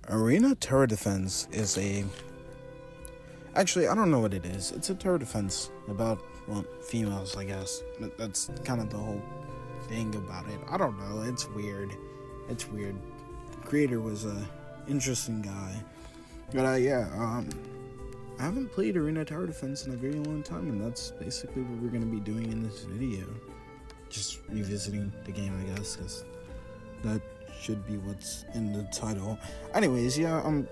Arena Tower Defense is a... Actually, I don't know what it is. It's a tower defense about, well, females, I guess. That's kind of the whole thing about it. I don't know. It's weird. It's weird. The creator was a interesting guy. But, I haven't played Arena Tower Defense in a very long time, and that's basically what we're going to be doing in this video. Just revisiting the game, I guess, because that should be what's in the title. Anyways, yeah, I'm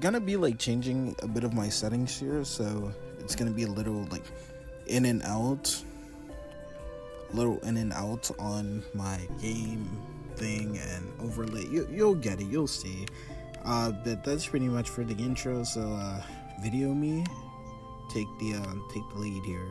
gonna be like changing a bit of my settings here, so it's gonna be a little like in and out on my game thing and overlay. You'll get it, you'll see. But that's pretty much for the intro. So video me take the lead here.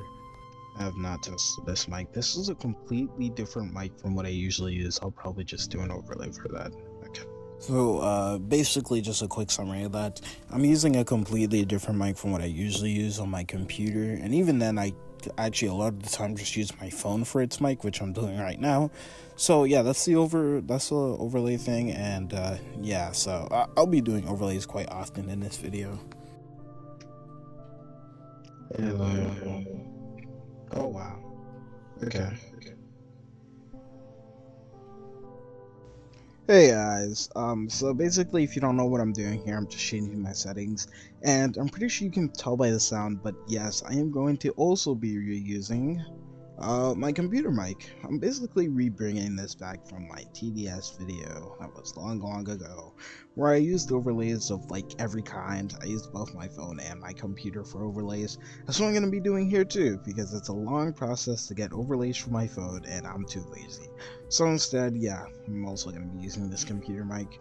I have not tested this mic. This is a completely different mic from what I usually use. I'll probably just do an overlay for that. Okay. So, basically just a quick summary of that. I'm using a completely different mic from what I usually use on my computer. And even then, I actually a lot of the time just use my phone for its mic, which I'm doing right now. So, yeah, that's the overlay thing. And, yeah, so I'll be doing overlays quite often in this video. Hello. Oh wow. Okay. Hey guys, so basically if you don't know what I'm doing here, I'm just changing my settings, and I'm pretty sure you can tell by the sound, but yes, I am going to also be reusing my computer mic. I'm basically rebringing this back from my TDS video that was long ago, where I used overlays of like every kind. I used both my phone and my computer for overlays. That's what I'm going to be doing here too, because it's a long process to get overlays for my phone and I'm too lazy. So instead, yeah, I'm also going to be using this computer mic.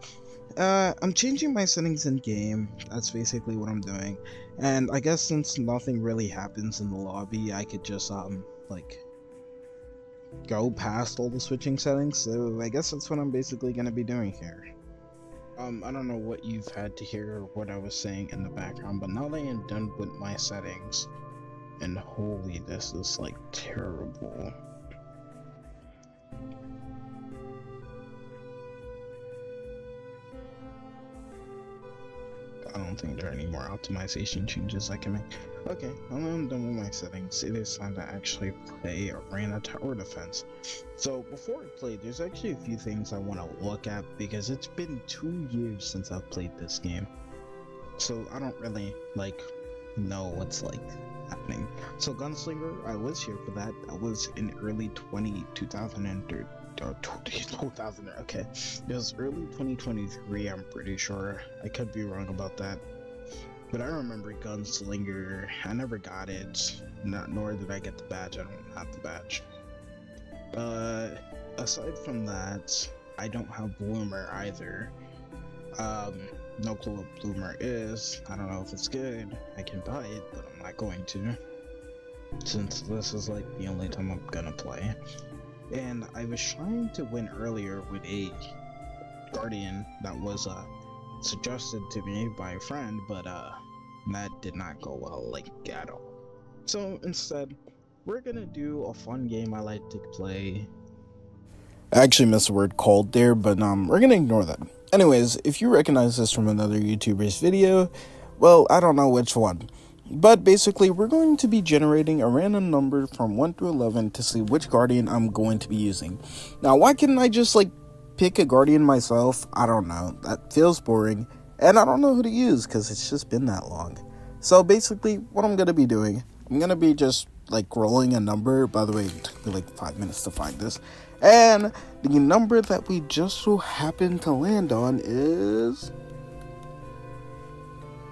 I'm changing my settings in game. That's basically what I'm doing. And I guess since nothing really happens in the lobby, I could just like go past all the switching settings. So I guess that's what I'm basically going to be doing here. I don't know what you've had to hear or what I was saying in the background, but now that I am done with my settings, and holy, this is like terrible. I don't think there are any more optimization changes I can make. Okay, now that I'm done with my settings, it is time to actually play Arena Tower Defense. So before I play, there's actually a few things I want to look at because it's been 2 years since I've played this game. So I don't really know what's happening. So Gunslinger, I was here for that. I was in early 2003. Okay, it was early 2023, I'm pretty sure. I could be wrong about that, but I remember Gunslinger. I never got it, nor did I get the badge. I don't have the badge. Aside from that, I don't have Bloomer either. No clue what Bloomer is. I don't know if it's good. I can buy it, but I'm not going to, since this is like the only time I'm gonna play. And I was trying to win earlier with a Guardian that was suggested to me by a friend, but that did not go well, at all. So instead, we're gonna do a fun game I like to play. I actually missed the word called there, but we're gonna ignore that. Anyways, if you recognize this from another YouTuber's video, well, I don't know which one. But basically, we're going to be generating a random number from 1 to 11 to see which Guardian I'm going to be using. Now, why couldn't I just, pick a Guardian myself? I don't know. That feels boring. And I don't know who to use, because it's just been that long. So, basically, what I'm going to be doing, I'm going to be just, rolling a number. By the way, it took me, 5 minutes to find this. And the number that we just so happen to land on is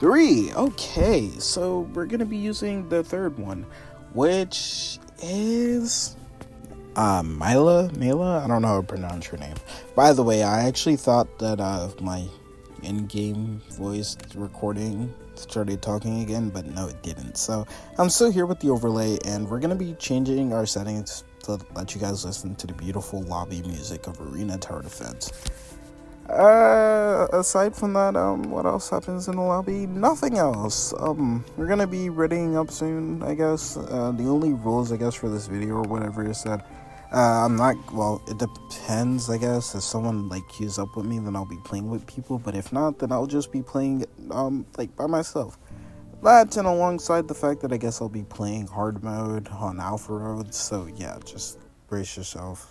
3. Okay, so we're gonna be using the third one, which is Mila. I don't know how to pronounce her name. By the way, I actually thought that my in-game voice recording started talking again, but no, it didn't. So I'm still here with the overlay, and we're gonna be changing our settings to let you guys listen to the beautiful lobby music of Arena Tower Defense. Aside from that, what else happens in the lobby? Nothing else. We're gonna be readying up soon, I guess. The only rules, I guess, for this video or whatever is that I'm not. Well, it depends, I guess. If someone like queues up with me, then I'll be playing with people. But if not, then I'll just be playing like by myself. That and alongside the fact that I guess I'll be playing hard mode on Alpha Road. So yeah, just brace yourself.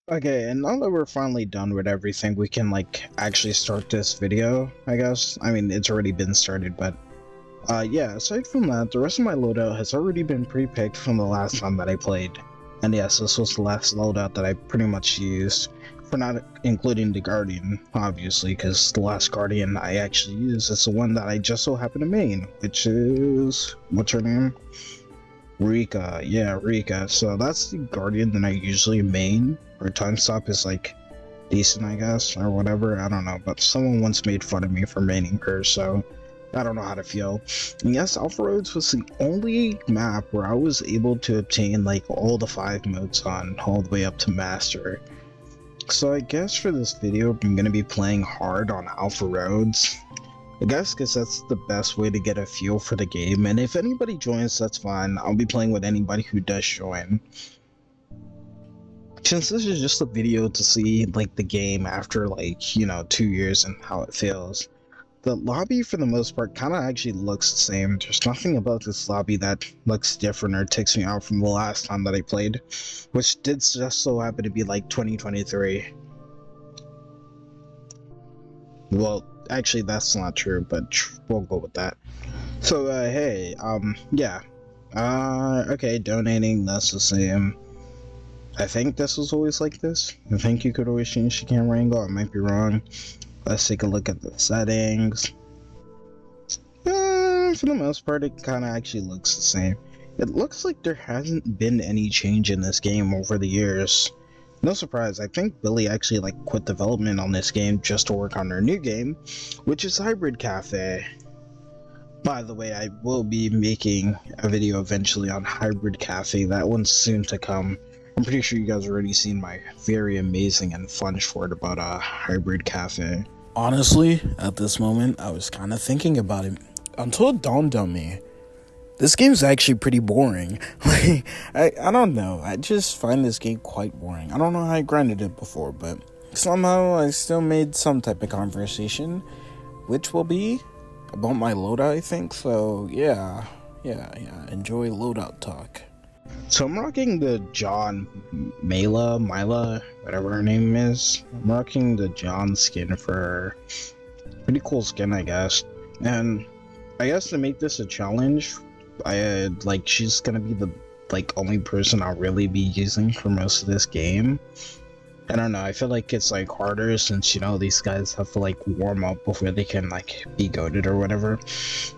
Okay, and now that we're finally done with everything, we can like actually start this video, I guess. I mean, it's already been started, but yeah, aside from that, the rest of my loadout has already been pre-picked from the last time that I played. And yes, this was the last loadout that I pretty much used, for not including the Guardian, obviously, because the last Guardian I actually used is the one that I just so happen to main, which is, what's her name? Rika, yeah, Rika. So that's the Guardian that I usually main. Her time stop is like decent, I guess, or whatever. I don't know, but someone once made fun of me for maining her, so I don't know how to feel. And yes, Alpha Roads was the only map where I was able to obtain like all the 5 modes on, all the way up to Master. So I guess for this video, I'm gonna be playing hard on Alpha Roads. I guess because that's the best way to get a feel for the game, and if anybody joins, that's fine. I'll be playing with anybody who does join. Since this is just a video to see like the game after like, 2 years and how it feels, the lobby for the most part kind of actually looks the same. There's nothing about this lobby that looks different or takes me out from the last time that I played, which did just so happen to be like 2023. Well, actually that's not true, but we'll go with that. So hey, yeah, okay, donating, that's the same. I think this was always like this. I think you could always change the camera angle. I might be wrong. Let's take a look at the settings. For the most part, it kind of actually looks the same. It looks like there hasn't been any change in this game over the years. No surprise, I think Billy actually like quit development on this game just to work on their new game, which is Hybrid Cafe. By the way, I will be making a video eventually on Hybrid Cafe. That one's soon to come. I'm pretty sure you guys have already seen my very amazing and fun short about Hybrid Cafe. Honestly, at this moment, I was kind of thinking about it until it dawned on me. This game's actually pretty boring. Like, I don't know. I just find this game quite boring. I don't know how I grinded it before, but somehow I still made some type of conversation, which will be about my loadout, I think. So yeah. Enjoy loadout talk. So I'm rocking the John Mila, whatever her name is. I'm rocking the John skin for her. Pretty cool skin, I guess. And I guess to make this a challenge, she's gonna be the only person I'll really be using for most of this game. I don't know, I feel like it's like harder since these guys have to like warm up before they can like be goated or whatever.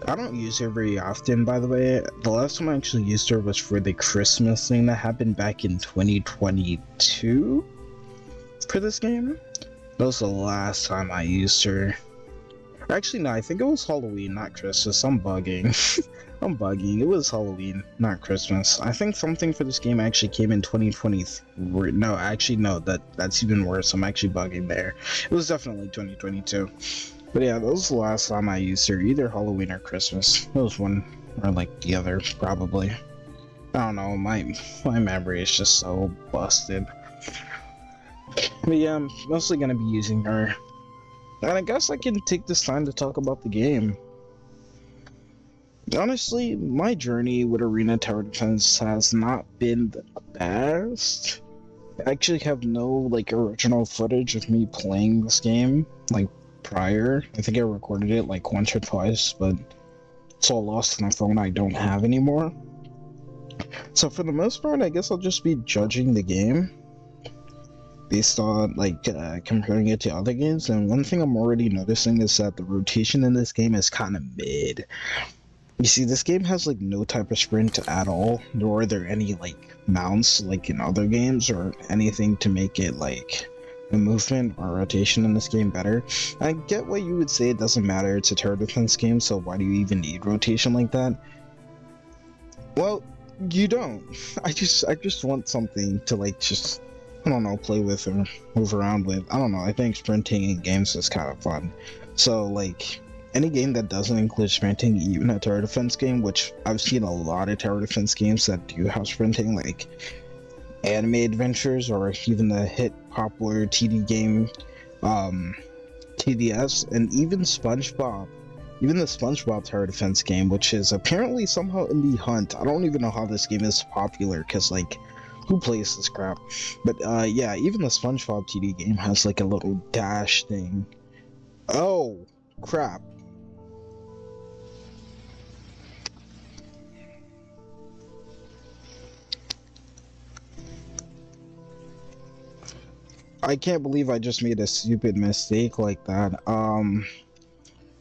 I don't use her very often, by the way. The last time I actually used her was for the Christmas thing that happened back in 2022 for this game. That was the last time I used her. Actually, no, I think it was Halloween, not Christmas. I'm bugging. I'm bugging. It was Halloween, not Christmas. I think something for this game actually came in 2023. No, actually, no, that's even worse. I'm actually bugging there. It was definitely 2022. But yeah, that was the last time I used her, either Halloween or Christmas. It was one or like the other, probably. I don't know, my memory is just so busted. But yeah, I'm mostly gonna be using her. And I guess I can take this time to talk about the game. Honestly, my journey with Arena Tower Defense has not been the best. I actually have no original footage of me playing this game prior. I think I recorded it once or twice, but it's all lost on my phone I don't have anymore. So for the most part, I guess I'll just be judging the game based on comparing it to other games. And one thing I'm already noticing is that the rotation in this game is kind of mid. You see, this game has like no type of sprint at all, nor are there any like mounts like in other games or anything to make it like the movement or rotation in this game better. I get what you would say, it doesn't matter, it's a tower defense game, so why do you even need rotation like that? Well, you don't. I just want something to like just, I don't know, play with or move around with. I don't know. I think sprinting in games is kind of fun. So like any game that doesn't include sprinting, even a tower defense game, which I've seen a lot of tower defense games that do have sprinting, like Anime Adventures or even the hit popular TD game, TDS, and even SpongeBob. Even the SpongeBob Tower Defense game, which is apparently somehow in the hunt. I don't even know how this game is popular, because, like, who plays this crap? But, yeah, even the SpongeBob TD game has, like, a little dash thing. Oh, crap. I can't believe I just made a stupid mistake like that.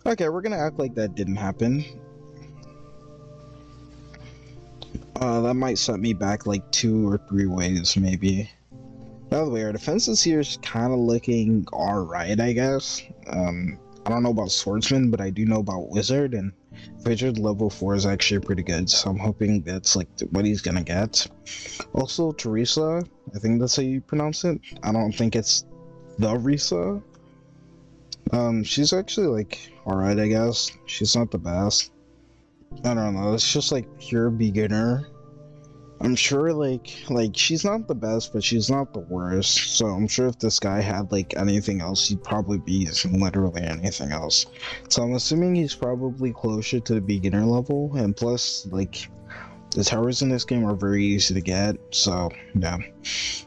Okay, we're gonna act like that didn't happen. That might set me back like 2 or 3 ways, maybe. By the way, our defenses here is kind of looking alright, I guess. I don't know about Swordsman, but I do know about Wizard, and Wizard level 4 is actually pretty good, so I'm hoping that's like what he's gonna get. Also, Teresa, I think that's how you pronounce it. I don't think it's the Risa. She's actually like alright, I guess. She's not the best. I don't know, it's just like pure beginner. I'm sure like she's not the best, but she's not the worst. So I'm sure if this guy had like anything else, he'd probably be using literally anything else. So I'm assuming he's probably closer to the beginner level, and plus like the towers in this game are very easy to get. So yeah,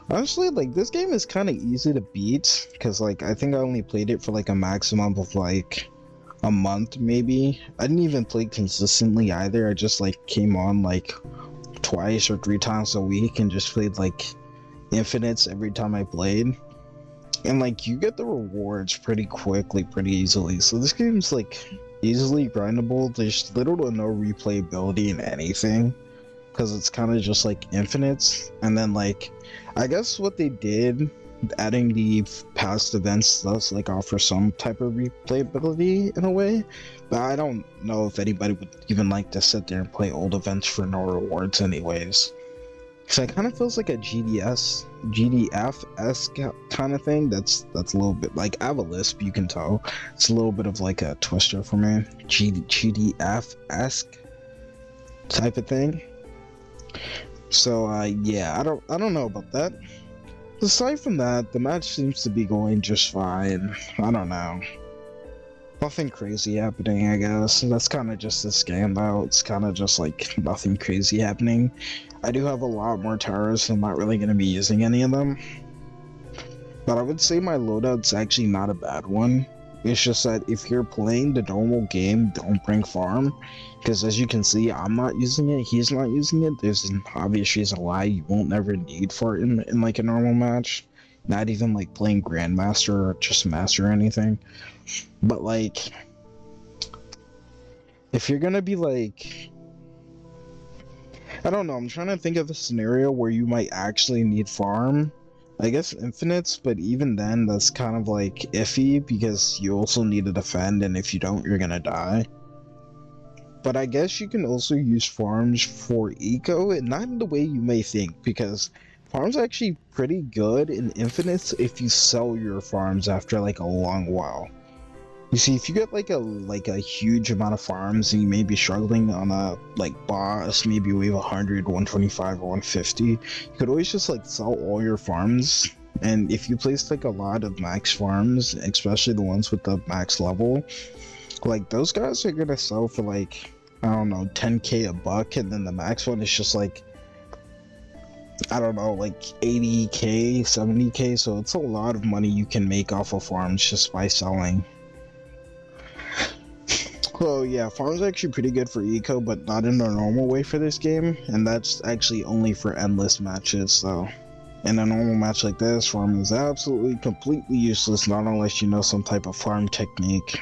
honestly, like this game is kind of easy to beat because like I think I only played it for like a maximum of like a month maybe. I didn't even play consistently either. I just like came on like twice or 3 times a week and just played like infinites every time I played. And like you get the rewards pretty quickly, pretty easily. So this game's like easily grindable. There's little to no replayability in anything because it's kind of just like infinites. And then like I guess what they did, adding the past events does like offer some type of replayability in a way, but I don't know if anybody would even like to sit there and play old events for no rewards anyways. So it kind of feels like a GDF-esque kind of thing. That's a little bit like, I have a lisp, you can tell. It's a little bit of like a twister for me. GDF-esque type of thing. So yeah, I don't know about that. Aside from that, the match seems to be going just fine. I don't know. Nothing crazy happening, I guess. That's kind of just this game, though. It's kind of just like nothing crazy happening. I do have a lot more towers, so I'm not really going to be using any of them. But I would say my loadout's actually not a bad one. It's just that if you're playing the normal game, don't bring farm. Because as you can see, I'm not using it, he's not using it. There's an obvious reason why you won't ever need for it in like a normal match. Not even like playing Grandmaster or just Master or anything. But like, if you're gonna be like, I don't know, I'm trying to think of a scenario where you might actually need farm. I guess infinites, but even then, that's kind of like iffy because you also need to defend, and if you don't, you're gonna die. But I guess you can also use farms for eco, and not in the way you may think, because farms are actually pretty good in infinites if you sell your farms after like a long while. You see, if you get like a huge amount of farms and you may be struggling on a like boss, maybe we have 100, 125, or 150, you could always just like sell all your farms. And if you place like a lot of max farms, especially the ones with the max level, like those guys are gonna sell for like, I don't know, 10k a buck, and then the max one is just like, I don't know, like 80k, 70k, so it's a lot of money you can make off of farms just by selling. So yeah, farms are actually pretty good for eco, but not in a normal way for this game, and that's actually only for endless matches, so in a normal match like this, farm is absolutely completely useless, not unless you know some type of farm technique.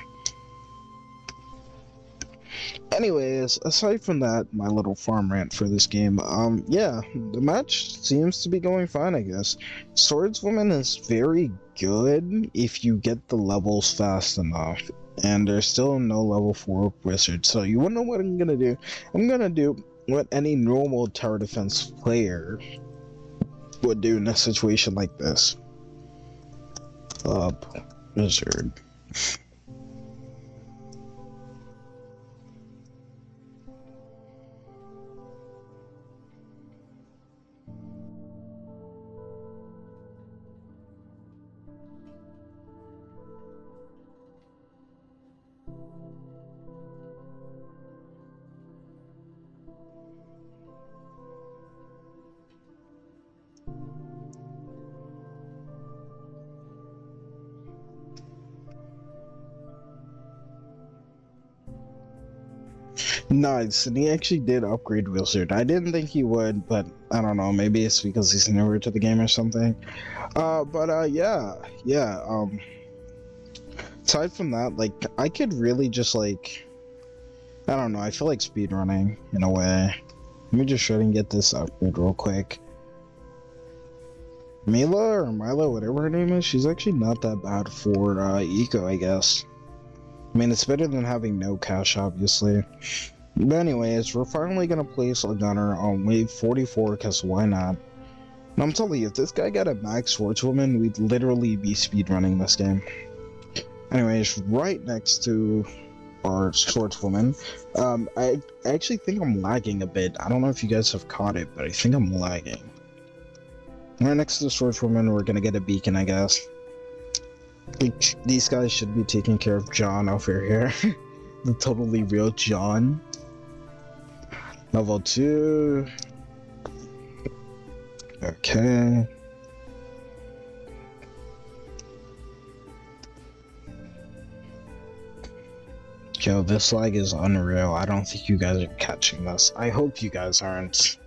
Anyways, aside from that, my little farm rant for this game, yeah, the match seems to be going fine, I guess. Swordswoman is very good if you get the levels fast enough, and there's still no level 4 wizard, so you wanna know what I'm gonna do? I'm gonna do what any normal tower defense player would do in a situation like this. Up, wizard. Nice, and he actually did upgrade Wizard. I didn't think he would, but I don't know, maybe it's because he's newer to the game or something. Yeah. Aside from that, like, I could really just, like, I don't know, I feel like speedrunning, in a way. Let me just try and get this upgrade real quick. Mila, or Mila, whatever her name is, she's actually not that bad for, eco, I guess. I mean, it's better than having no cash, obviously. But anyways, we're finally gonna place a gunner on wave 44, because why not? And I'm telling you, if this guy got a max swordswoman, we'd literally be speedrunning this game. Anyways, right next to our swordswoman, I actually think I'm lagging a bit. I don't know if you guys have caught it, but I think I'm lagging. Right next to the swordswoman, we're gonna get a beacon, I guess. These guys should be taking care of John over here. The totally real John. Level 2. Okay. Yo, this lag is unreal. I don't think you guys are catching this. I hope you guys aren't.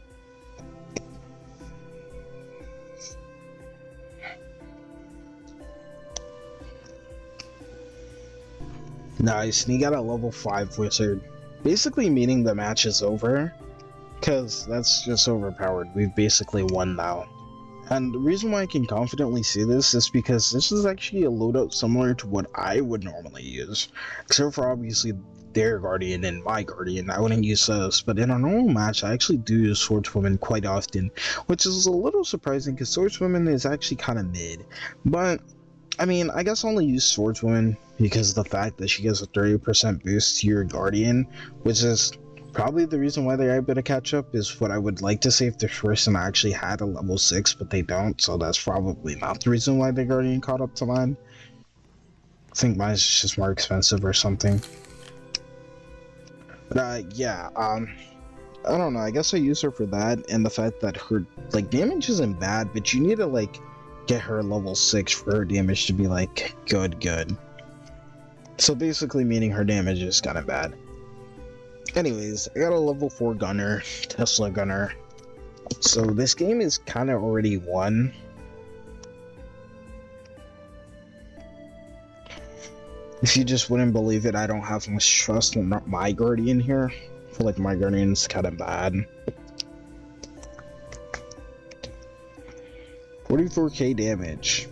Nice, and he got a level 5 wizard. Basically meaning the match is over, because that's just overpowered. We've basically won now. And the reason why I can confidently say this is because this is actually a loadout similar to what I would normally use. Except for obviously their Guardian and my Guardian, I wouldn't use those. But in a normal match, I actually do use Swordswoman quite often, which is a little surprising because Swordswoman is actually kind of mid. But I mean, I guess I only use Swordswoman because of the fact that she gives a 30% boost to your Guardian, which is probably the reason why they're able to catch up. Is what I would like to say if the person actually had a level 6, but they don't, so that's probably not the reason why the Guardian caught up to mine. I think mine's just more expensive or something. But yeah, I don't know, I guess I use her for that, and the fact that her, like, damage isn't bad, but you need to, like, get her level 6 for her damage to be, like, good. So basically meaning her damage is kind of bad. Anyways, I got a level 4 gunner, Tesla gunner. So this game is kind of already won. If you just wouldn't believe it, I don't have much trust in my Guardian here. I feel like my Guardian's kind of bad. 44k damage.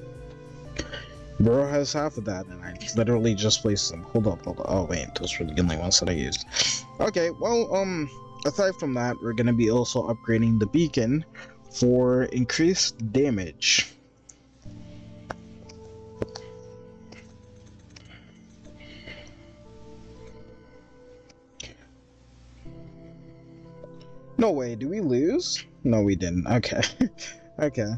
Bro has half of that, and I literally just placed them. Hold up. Oh wait, those were the only ones that I used. Okay, well, aside from that, we're gonna be also upgrading the beacon for increased damage. No way, do we lose? No, we didn't. Okay. Okay.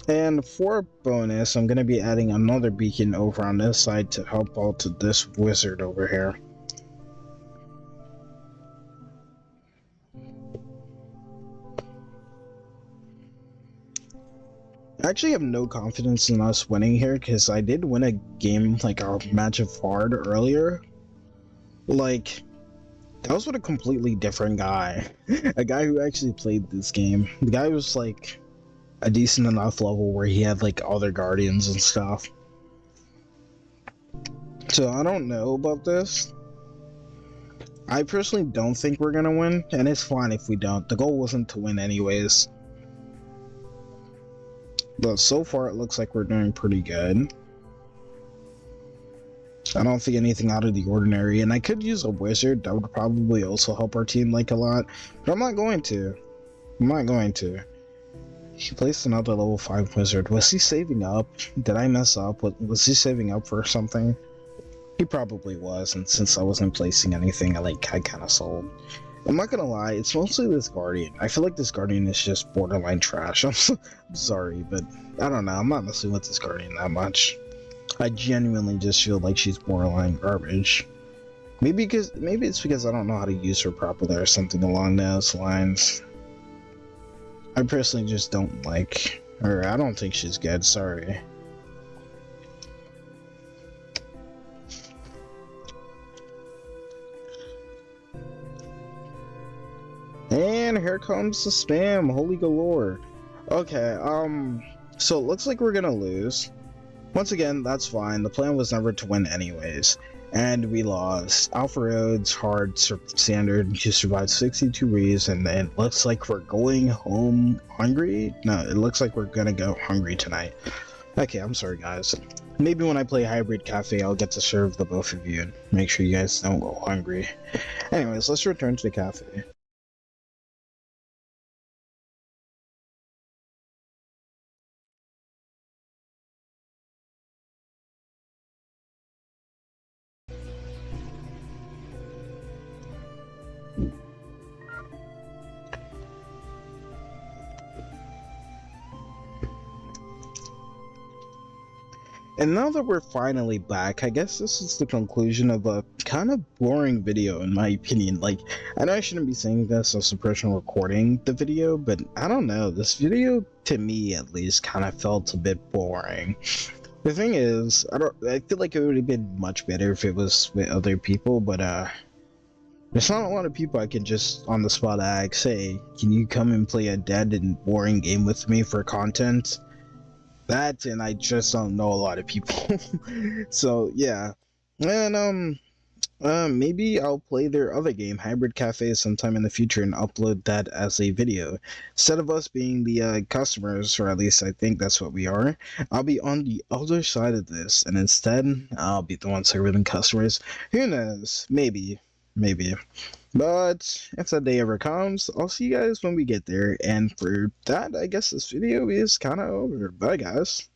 And for a bonus, I'm going to be adding another beacon over on this side to help out to this wizard over here. I actually have no confidence in us winning here because I did win a game, like a match of hard earlier. Like, that was with a completely different guy. A guy who actually played this game. The guy was like a decent enough level where he had like other guardians and stuff. So I don't know about this. I personally don't think we're gonna win, and it's fine if we don't. The goal wasn't to win anyways. But so far, it looks like we're doing pretty good. I don't think anything out of the ordinary, and I could use a wizard. That would probably also help our team like a lot, but I'm not going to. I'm not going to. He placed another level 5 wizard. Was he saving up? Did I mess up? Was he saving up for something? He probably was, and since I wasn't placing anything, I kind of sold. I'm not gonna lie, it's mostly this Guardian. I feel like this Guardian is just borderline trash. I'm sorry, but I don't know. I'm not messing with this Guardian that much. I genuinely just feel like she's borderline garbage. Maybe it's because I don't know how to use her properly or something along those lines. I personally just don't like her. I don't think she's good. Sorry. And here comes the spam, holy galore. Okay, so it looks like we're gonna lose. Once again, that's fine. The plan was never to win anyways. And we lost. Alpha Roads, hard, standard, you survived 62 rees, and it looks like we're going home hungry? No, it looks like we're gonna go hungry tonight. Okay, I'm sorry guys. Maybe when I play Hybrid Cafe, I'll get to serve the both of you and make sure you guys don't go hungry. Anyways, let's return to the cafe. And now that we're finally back, I guess this is the conclusion of a kind of boring video, in my opinion. Like, I know I shouldn't be saying this as a person recording the video, but I don't know. This video, to me at least, kind of felt a bit boring. The thing is, I feel like it would have been much better if it was with other people, but there's not a lot of people I can just on the spot ask, say, can you come and play a dead and boring game with me for content? That, and I just don't know a lot of people. So yeah, and maybe I'll play their other game, Hybrid Cafe, sometime in the future and upload that as a video. Instead of us being the customers, or at least I think that's what we are, I'll be on the other side of this, and instead I'll be the one serving customers. Who knows? Maybe. But if that day ever comes, I'll see you guys when we get there. And for that, I guess this video is kind of over. Bye, guys.